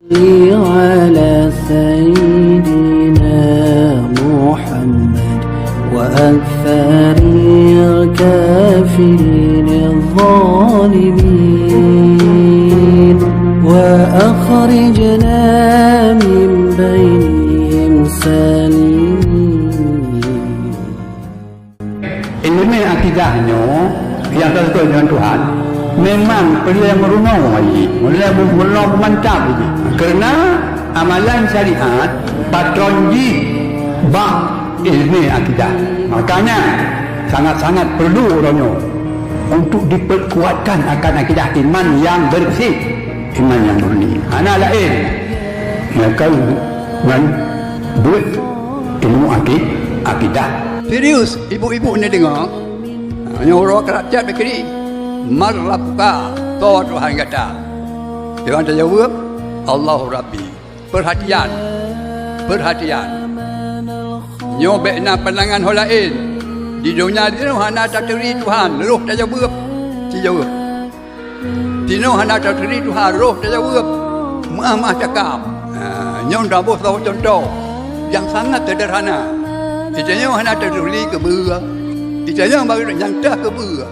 على سيدنا محمد وأكثر الكافرين الظالمين وأخرجنا من بينهم سالمين. Ini akidahnya yang tertentu dengan Tuhan memang perlu merunung lagi, perlu memantap lagi. Kerana amalan syariat patronji bab ilmu akidah. Makanya sangat-sangat perlu orangnya untuk diperkuatkan akan akidah iman yang bersih, iman yang murni. Anak lain mereka dengan buat ilmu akidah. Serius, ibu-ibu ni dengar. Nyuruh kerajaan begini. Marlabuka, toh Tuhan kata. Dia orang jawab, Allahu Rabbi. Perhatian. Nyobekna pandangan orang lain. Di dunia ni hana tak teri Tuhan, roh tak jawab. Si jawab. Tino hana tak teri Tuhan, roh tak jawab. Mah cakap. Nyon dah bos tahu contoh yang sangat sederhana. Itanya hana tak teri ke bera. Itanya baru yang dah ke bera.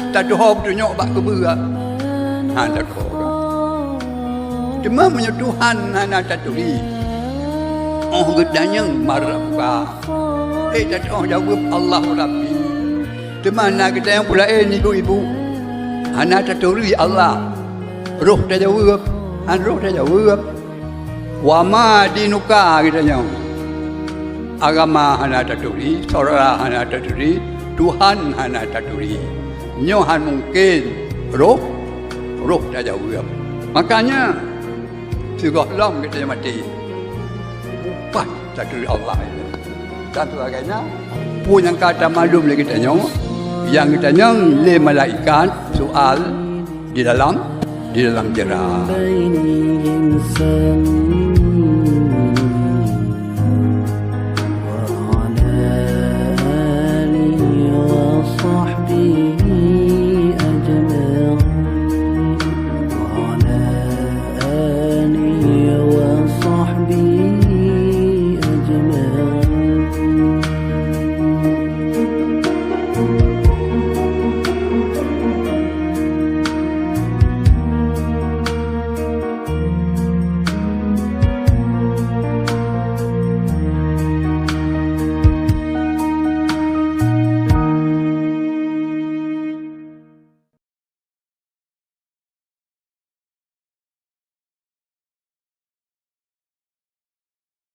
Tak doa berdunyok bak ke bera. Tak doa. Cuma punya Tuhan hana tak teri. Oh gedanya marah. Tak doa jawab Allah Rabbi. Cuma nak kita yang pula ibu-ibu. Hana tak teri Allah. Roh tak jawab. Roh tak jawab. Wa ma dinuka katanya. Agama hana taturi, saudara hana taturi, Tuhan hana taturi. Nyohan mungkin roh tak jawab. Makanya juga lam kita mati. Bukan taturi Allah ini. Dan sebagainya punya kata malum lagi kita yang kita le malaikat soal di dalam jerah.